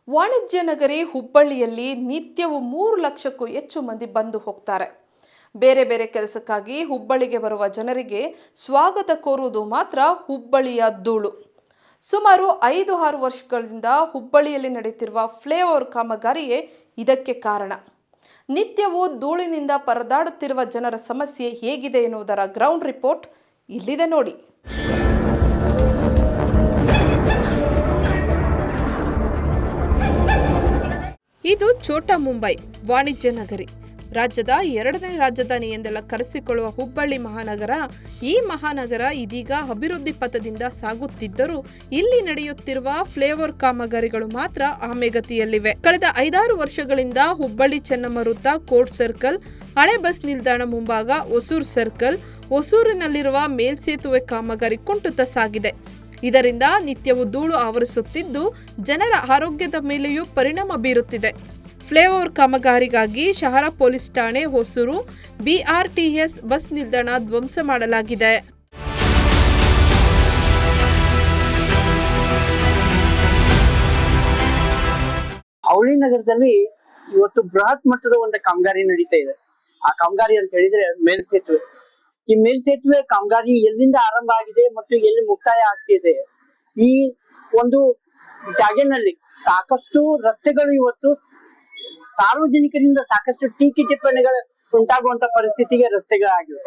ವಾಣಿಜ್ಯ ನಗರಿ ಹುಬ್ಬಳ್ಳಿಯಲ್ಲಿ ನಿತ್ಯವೂ 3 ಲಕ್ಷಕ್ಕೂ ಹೆಚ್ಚು ಮಂದಿ ಬಂದು ಹೋಗ್ತಾರೆ. ಬೇರೆ ಬೇರೆ ಕೆಲಸಕ್ಕಾಗಿ ಹುಬ್ಬಳ್ಳಿಗೆ ಬರುವ ಜನರಿಗೆ ಸ್ವಾಗತ ಕೋರುವುದು ಮಾತ್ರ ಹುಬ್ಬಳ್ಳಿಯ ಧೂಳು. ಸುಮಾರು 5-6 ವರ್ಷಗಳಿಂದ ಹುಬ್ಬಳ್ಳಿಯಲ್ಲಿ ನಡೆಯುತ್ತಿರುವ ಫ್ಲೈಓವರ್ ಕಾಮಗಾರಿಯೇ ಇದಕ್ಕೆ ಕಾರಣ. ನಿತ್ಯವೂ ಧೂಳಿನಿಂದ ಪರದಾಡುತ್ತಿರುವ ಜನರ ಸಮಸ್ಯೆ ಹೇಗಿದೆ ಎನ್ನುವುದರ ಗ್ರೌಂಡ್ ರಿಪೋರ್ಟ್ ಇಲ್ಲಿದೆ ನೋಡಿ. ಇದು ಛೋಟಾ ಮುಂಬೈ ವಾಣಿಜ್ಯ ನಗರಿ. ರಾಜ್ಯದ 2ನೇ ರಾಜಧಾನಿ ಎಂದೆಲ್ಲ ಕರೆಸಿಕೊಳ್ಳುವ ಹುಬ್ಬಳ್ಳಿ ಮಹಾನಗರ, ಈ ಮಹಾನಗರ ಇದೀಗ ಅಭಿವೃದ್ಧಿ ಪಥದಿಂದ ಸಾಗುತ್ತಿದ್ದರೂ ಇಲ್ಲಿ ನಡೆಯುತ್ತಿರುವ ಫ್ಲೈಓವರ್ ಕಾಮಗಾರಿಗಳು ಮಾತ್ರ ಆಮೆಗತಿಯಲ್ಲಿವೆ. ಕಳೆದ 5-6 ವರ್ಷಗಳಿಂದ ಹುಬ್ಬಳ್ಳಿ ಚೆನ್ನಮ್ಮ ವೃತ್ತ, ಕೋರ್ಟ್ ಸರ್ಕಲ್, ಹಳೆ ಬಸ್ ನಿಲ್ದಾಣ ಮುಂಭಾಗ, ಹೊಸೂರು ಸರ್ಕಲ್, ಹೊಸೂರಿನಲ್ಲಿರುವ ಮೇಲ್ಸೇತುವೆ ಕಾಮಗಾರಿ ಕುಂಠಿತ ಸಾಗಿದೆ. ಇದರಿಂದ ನಿತ್ಯವೂ ಧೂಳು ಆವರಿಸುತ್ತಿದ್ದು ಜನರ ಆರೋಗ್ಯದ ಮೇಲೆಯೂ ಪರಿಣಾಮ ಬೀರುತ್ತಿದೆ. ಫ್ಲೈಓವರ್ ಕಾಮಗಾರಿಗಾಗಿ ಶಹರ ಪೊಲೀಸ್ ಠಾಣೆ, ಹೊಸೂರು, BRTS ಬಸ್ ನಿಲ್ದಾಣ ಧ್ವಂಸ ಮಾಡಲಾಗಿದೆ. ಅವಳಿ ನಗರದಲ್ಲಿ ಇವತ್ತು ಬೃಹತ್ ಮಟ್ಟದ ಒಂದು ಕಾಮಗಾರಿ ನಡೀತಾ ಇದೆ. ಆ ಕಾಮಗಾರಿ ಅಂತ ಹೇಳಿದ್ರೆ ಮೇಲ್ಸೇತುವೆ. ಈ ಮೇಲ್ಸೇತುವೆ ಕಾಮಗಾರಿ ಎಲ್ಲಿಂದ ಆರಂಭ ಆಗಿದೆ ಮತ್ತು ಎಲ್ಲಿ ಮುಕ್ತಾಯ ಆಗ್ತಿದೆ, ಈ ಒಂದು ಜಾಗದಲ್ಲಿ ಸಾಕಷ್ಟು ರಸ್ತೆಗಳು ಇವತ್ತು ಸಾರ್ವಜನಿಕರಿಂದ ಸಾಕಷ್ಟು ಟೀಕೆ ಟಿಪ್ಪಣಿಗಳು ಉಂಟಾಗುವಂತ ಪರಿಸ್ಥಿತಿಗೆ ರಸ್ತೆಗಳಾಗಿವೆ.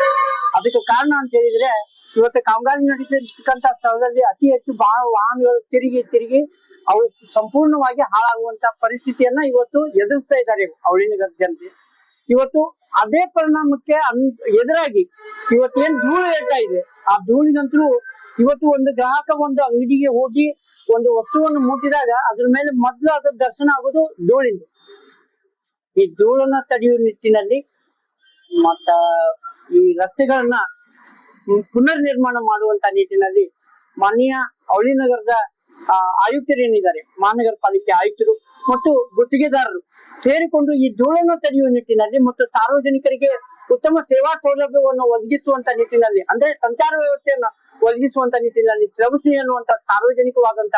ಅದಕ್ಕೆ ಕಾರಣ ಅಂತ ಹೇಳಿದ್ರೆ ಇವತ್ತು ಕಾಮಗಾರಿ ನಡೀತಿರ್ತಕ್ಕಂತ ಸ್ಥಳದಲ್ಲಿ ಅತಿ ಹೆಚ್ಚು ವಾಹನಗಳು ತಿರುಗಿ ಅವು ಸಂಪೂರ್ಣವಾಗಿ ಹಾಳಾಗುವಂತ ಪರಿಸ್ಥಿತಿಯನ್ನ ಇವತ್ತು ಎದುರಿಸ್ತಾ ಇದ್ದಾರೆ ಅವಳಿ ನಗರ ಜನತೆ. ಇವತ್ತು ಅದೇ ಪರಿಣಾಮಕ್ಕೆ ಎದುರಾಗಿ ಇವತ್ತೇನ್ ಧೂಳು ಹೇಳ್ತಾ ಇದೆ, ಆ ಧೂಳಿಗಂತೂ ಇವತ್ತು ಒಂದು ಗ್ರಾಹಕ ಒಂದು ಅಂಗಡಿಗೆ ಹೋಗಿ ಒಂದು ವಸ್ತುವನ್ನು ಮುಟ್ಟಿದಾಗ ಅದ್ರ ಮೇಲೆ ಮೊದಲು ಅದ್ರ ದರ್ಶನ ಆಗೋದು ಧೂಳಿಂದ. ಈ ಧೂಳನ್ನ ತಡೆಯುವ ನಿಟ್ಟಿನಲ್ಲಿ ಮತ್ತ ಈ ರಸ್ತೆಗಳನ್ನ ಪುನರ್ ನಿರ್ಮಾಣ ಮಾಡುವಂತ ನಿಟ್ಟಿನಲ್ಲಿ ಮಾನ್ಯ ಅವಳಿ ನಗರದ ಆಯುಕ್ತರೇನಿದ್ದಾರೆ, ಮಹಾನಗರ ಪಾಲಿಕೆ ಆಯುಕ್ತರು ಮತ್ತು ಗುತ್ತಿಗೆದಾರರು ಸೇರಿಕೊಂಡು ಈ ಧೂಳನ್ನು ತಡೆಯುವ ನಿಟ್ಟಿನಲ್ಲಿ ಮತ್ತು ಸಾರ್ವಜನಿಕರಿಗೆ ಉತ್ತಮ ಸೇವಾ ಸೌಲಭ್ಯವನ್ನು ಒದಗಿಸುವಂತ ನಿಟ್ಟಿನಲ್ಲಿ, ಅಂದ್ರೆ ಸಂಚಾರ ವ್ಯವಸ್ಥೆಯನ್ನ ಒದಗಿಸುವಂತ ನಿಟ್ಟಿನಲ್ಲಿ ಶ್ರಮಿಸಿ ಅನ್ನುವಂತ ಸಾರ್ವಜನಿಕವಾದಂತ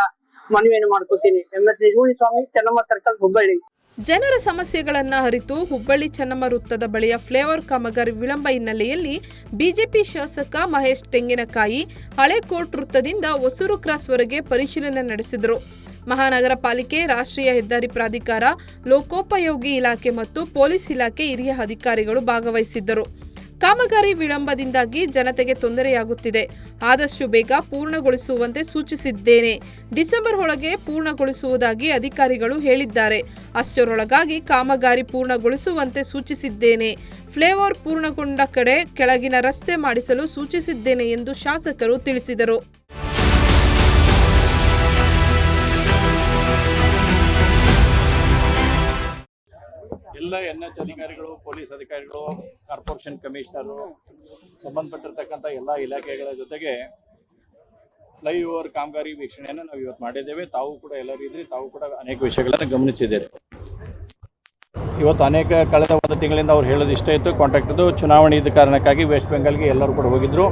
ಮನವಿಯನ್ನು ಮಾಡ್ಕೊತೀನಿ. MS ನಿಜಗುಣಿ ಸ್ವಾಮಿ, ಚೆನ್ನಮ್ಮ ಸರ್ಕಲ್, ಹುಬ್ಬಳ್ಳಿ. ಜನರ ಸಮಸ್ಯೆಗಳನ್ನು ಅರಿತು ಹುಬ್ಬಳ್ಳಿ ಚೆನ್ನಮ್ಮ ವೃತ್ತದ ಬಳಿಯ ಫ್ಲೈಓವರ್ ಕಾಮಗಾರಿ ವಿಳಂಬ ಹಿನ್ನೆಲೆಯಲ್ಲಿ ಬಿಜೆಪಿ ಶಾಸಕ ಮಹೇಶ್ ತೆಂಗಿನಕಾಯಿ ಹಳೆ ಕೋರ್ಟ್ ವೃತ್ತದಿಂದ ಹೊಸೂರು ಕ್ರಾಸ್ವರೆಗೆ ಪರಿಶೀಲನೆ ನಡೆಸಿದರು. ಮಹಾನಗರ ಪಾಲಿಕೆ, ರಾಷ್ಟ್ರೀಯ ಹೆದ್ದಾರಿ ಪ್ರಾಧಿಕಾರ, ಲೋಕೋಪಯೋಗಿ ಇಲಾಖೆ ಮತ್ತು ಪೊಲೀಸ್ ಇಲಾಖೆ ಹಿರಿಯ ಅಧಿಕಾರಿಗಳು ಭಾಗವಹಿಸಿದ್ದರು. ಕಾಮಗಾರಿ ವಿಳಂಬದಿಂದಾಗಿ ಜನತೆಗೆ ತೊಂದರೆಯಾಗುತ್ತಿದೆ. ಆದಷ್ಟು ಬೇಗ ಪೂರ್ಣಗೊಳಿಸುವಂತೆ ಸೂಚಿಸಿದ್ದೇನೆ. ಡಿಸೆಂಬರ್ ಒಳಗೆ ಪೂರ್ಣಗೊಳಿಸುವುದಾಗಿ ಅಧಿಕಾರಿಗಳು ಹೇಳಿದ್ದಾರೆ. ಅಷ್ಟರೊಳಗಾಗಿ ಕಾಮಗಾರಿ ಪೂರ್ಣಗೊಳಿಸುವಂತೆ ಸೂಚಿಸಿದ್ದೇನೆ. ಫ್ಲೈಓವರ್ ಪೂರ್ಣಗೊಂಡ ಕಡೆ ಕೆಳಗಿನ ರಸ್ತೆ ಮಾಡಿಸಲು ಸೂಚಿಸಿದ್ದೇನೆ ಎಂದು ಶಾಸಕರು ತಿಳಿಸಿದರು. ಎಲ್ಲ NH ಅಧಿಕಾರಿಗಳು, ಪೊಲೀಸ್ ಅಧಿಕಾರಿಗಳು, ಕಾರ್ಪೊರೇಷನ್ ಕಮಿಷನರು, ಸಂಬಂಧಪಟ್ಟಿರ್ತಕ್ಕಂಥ ಎಲ್ಲ ಇಲಾಖೆಗಳ ಜೊತೆಗೆ ಫ್ಲೈಓವರ್ ಕಾಮಗಾರಿ ವೀಕ್ಷಣೆಯನ್ನು ನಾವು ಇವತ್ತು ಮಾಡಿದ್ದೇವೆ. ತಾವು ಕೂಡ ಎಲ್ಲರೂ ಇದ್ರಿ, ತಾವು ಕೂಡ ಅನೇಕ ವಿಷಯಗಳನ್ನು ಗಮನಿಸಿದ್ದೀರಿ. ಇವತ್ತು ಕಳೆದ 1 ತಿಂಗಳಿಂದ ಅವ್ರು ಹೇಳೋದು ಇಷ್ಟ ಇತ್ತು, ಕಾಂಟ್ರಾಕ್ಟರ್ದು ಚುನಾವಣೆ ಇದ್ದ ಕಾರಣಕ್ಕಾಗಿ ವೆಸ್ಟ್ ಬೆಂಗಾಲ್ಗೆ ಎಲ್ಲರೂ ಕೂಡ ಹೋಗಿದ್ರು.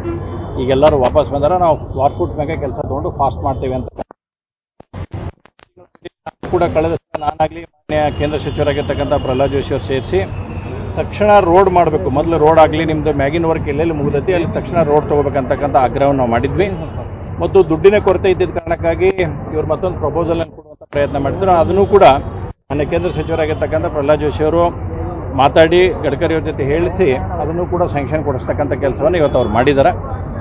ಈಗ ಎಲ್ಲರೂ ವಾಪಸ್ ಬಂದಾರ. ನಾವು ವಾರ್ಫುಟ್ ಮ್ಯಾಗೆ ಕೆಲಸ ತೊಗೊಂಡು ಫಾಸ್ಟ್ ಮಾಡ್ತೇವೆ ಅಂತ ಕೂಡ ಕಳೆದ ನಾನಾಗಲಿ ಮಾನ್ಯ ಕೇಂದ್ರ ಸಚಿವರಾಗಿರ್ತಕ್ಕಂಥ ಪ್ರಹ್ಲಾದ್ ಜೋಶಿ ಅವರು ಸೇರಿಸಿ ತಕ್ಷಣ ರೋಡ್ ಮಾಡಬೇಕು, ಮೊದಲು ರೋಡ್ ಆಗಲಿ, ನಿಮ್ಮದು ಮ್ಯಾಗಿನ ವರ್ಕ್ ಎಲ್ಲೆಲ್ಲಿ ಮುಗಿದೈತಿ ಅಲ್ಲಿ ತಕ್ಷಣ ರೋಡ್ ತೊಗೋಬೇಕಂತಕ್ಕಂಥ ಆಗ್ರಹವನ್ನು ನಾವು ಮಾಡಿದ್ವಿ. ಮತ್ತು ದುಡ್ಡಿನ ಕೊರತೆ ಇದ್ದಿದ್ದ ಕಾರಣಕ್ಕಾಗಿ ಇವರು ಮತ್ತೊಂದು ಪ್ರಪೋಸಲನ್ನು ಕೊಡುವಂಥ ಪ್ರಯತ್ನ ಮಾಡಿದ್ರು. ಅದನ್ನು ಕೂಡ ಮಾನ್ಯ ಕೇಂದ್ರ ಸಚಿವರಾಗಿರ್ತಕ್ಕಂಥ ಪ್ರಹ್ಲಾದ್ ಜೋಶಿ ಅವರು ಮಾತಾಡಿ ಗಡ್ಕರಿ ಅವ್ರ ಜೊತೆ ಹೇಳಿಸಿ ಅದನ್ನು ಕೂಡ ಸ್ಯಾಂಕ್ಷನ್ ಕೊಡಿಸ್ತಕ್ಕಂಥ ಕೆಲಸವನ್ನು ಇವತ್ತು ಅವ್ರು ಮಾಡಿದ್ದಾರೆ.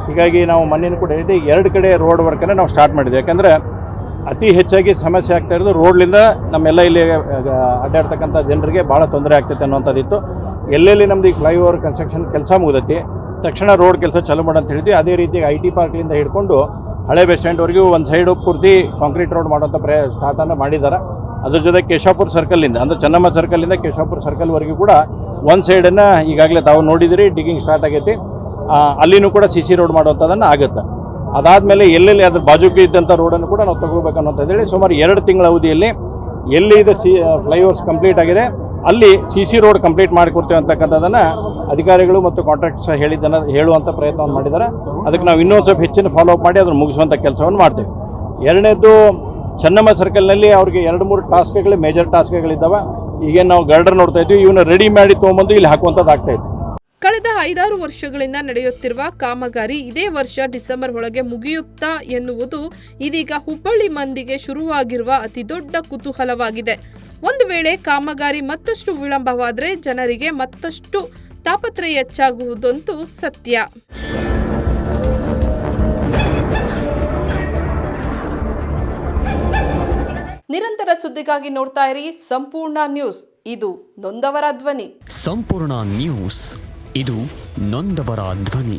ಹೀಗಾಗಿ ನಾವು ಮೊನ್ನೆನೂ ಕೂಡ ಹೇಳಿದ್ದೆ, 2 ಕಡೆ ರೋಡ್ ವರ್ಕನ್ನು ನಾವು ಸ್ಟಾರ್ಟ್ ಮಾಡಿದ್ವಿ. ಯಾಕಂದರೆ ಅತಿ ಹೆಚ್ಚಾಗಿ ಸಮಸ್ಯೆ ಆಗ್ತಾ ಇರೋದು ರೋಡ್ಲಿಂದ ನಮ್ಮೆಲ್ಲ ಇಲ್ಲಿ ಅಡ್ಡಾಡ್ತಕ್ಕಂಥ ಜನರಿಗೆ ಭಾಳ ತೊಂದರೆ ಆಗ್ತೈತೆ ಅನ್ನೋಂಥದ್ದಿತ್ತು. ಎಲ್ಲೆಲ್ಲಿ ನಮ್ದು ಈಗ ಫ್ಲೈಓವರ್ ಕನ್ಸ್ಟ್ರಕ್ಷನ್ ಕೆಲಸ ಮುಗಿದೈತಿ ತಕ್ಷಣ ರೋಡ್ ಕೆಲಸ ಚಾಲೂ ಮಾಡೋಂತ ಹೇಳಿದ್ವಿ. ಅದೇ ರೀತಿ IT ಪಾರ್ಕ್ಲಿಂದ ಹಿಡ್ಕೊಂಡು ಹಳೆ ಬಸ್ ಸ್ಟ್ಯಾಂಡ್ವರೆಗೂ ಒಂದು ಸೈಡು ಪೂರ್ತಿ ಕಾಂಕ್ರೀಟ್ ರೋಡ್ ಮಾಡೋಂಥ ಸ್ಟಾರ್ಟನ್ನು ಮಾಡಿದ್ದಾರೆ. ಅದ್ರ ಜೊತೆ ಕೇಶವಪುರ ಸರ್ಕಲಿಂದ, ಅಂದರೆ ಚೆನ್ನಮ್ಮ ಸರ್ಕಲಿಂದ ಕೇಶವಪುರ ಸರ್ಕಲ್ವರೆಗೂ ಕೂಡ ಒಂದು ಸೈಡನ್ನು ಈಗಾಗಲೇ ತಾವು ನೋಡಿದಿರಿ, ಡಿಗ್ಗಿಂಗ್ ಸ್ಟಾರ್ಟ್ ಆಗೈತಿ. ಅಲ್ಲಿನೂ ಕೂಡ CC ರೋಡ್ ಮಾಡುವಂಥದ್ದನ್ನು ಆಗುತ್ತೆ. ಅದಾದಮೇಲೆ ಎಲ್ಲೆಲ್ಲಿ ಅದ್ರ ಬಾಜುಗೆ ಇದ್ದಂಥ ರೋಡನ್ನು ಕೂಡ ನಾವು ತಗೋಬೇಕು ಅನ್ನೋಂತ ಹೇಳಿ ಸುಮಾರು 2 ತಿಂಗಳ ಅವಧಿಯಲ್ಲಿ ಎಲ್ಲಿ ಇದು ಫ್ಲೈಓವರ್ಸ್ ಕಂಪ್ಲೀಟ್ ಆಗಿದೆ ಅಲ್ಲಿ CC ರೋಡ್ ಕಂಪ್ಲೀಟ್ ಮಾಡಿಕೊಡ್ತೇವೆ ಅಂತಕ್ಕಂಥದ್ದನ್ನು ಅಧಿಕಾರಿಗಳು ಮತ್ತು ಕಾಂಟ್ರಾಕ್ಟರ್ಸ್ ಹೇಳುವಂಥ ಪ್ರಯತ್ನವನ್ನು ಮಾಡಿದ್ದಾರೆ. ಅದಕ್ಕೆ ನಾವು ಇನ್ನೊಂದು ಸ್ವಲ್ಪ ಹೆಚ್ಚಿನ ಫಾಲೋ ಅಪ್ ಮಾಡಿ ಅದನ್ನು ಮುಗಿಸುವಂಥ ಕೆಲಸವನ್ನು ಮಾಡ್ತೇವೆ. ಎರಡನೇದು ಚೆನ್ನಮ್ಮ ಸರ್ಕಲ್ನಲ್ಲಿ ಅವ್ರಿಗೆ 2-3 ಟಾಸ್ಕ್ಗಳು ಮೇಜರ್ ಟಾಸ್ಕ್ಗಳಿದ್ದಾವೆ. ಈಗೇನು ನಾವು ಗರ್ಡರ್ ನೋಡ್ತಾ ಇದ್ವಿ, ಇವನ್ನ ರೆಡಿ ಮಾಡಿ ತೊಗೊಂಬಂದು ಇಲ್ಲಿ ಹಾಕುವಂಥದ್ದು ಆಗ್ತಾ ಇದೆ. ಕಳೆದ 5-6 ವರ್ಷಗಳಿಂದ ನಡೆಯುತ್ತಿರುವ ಕಾಮಗಾರಿ ಇದೇ ವರ್ಷ ಡಿಸೆಂಬರ್ ಒಳಗೆ ಮುಗಿಯುತ್ತಾ ಎನ್ನುವುದು ಇದೀಗ ಹುಬ್ಬಳ್ಳಿ ಮಂದಿಗೆ ಶುರುವಾಗಿರುವ ಅತಿದೊಡ್ಡ ಕುತೂಹಲವಾಗಿದೆ. ಒಂದು ವೇಳೆ ಕಾಮಗಾರಿ ಮತ್ತಷ್ಟು ವಿಳಂಬವಾದರೆ ಜನರಿಗೆ ಮತ್ತಷ್ಟು ತಾಪತ್ರಯ ಹೆಚ್ಚಾಗುವುದಂತೂ ಸತ್ಯ. ನಿರಂತರ ಸುದ್ದಿಗಾಗಿ ನೋಡ್ತಾ ಇರಿ ಸಂಪೂರ್ಣ ನ್ಯೂಸ್. ಇದು ನೊಂದವರ ಧ್ವನಿ. ಸಂಪೂರ್ಣ ನ್ಯೂಸ್, ಇದು ನೊಂದವರ ಧ್ವನಿ.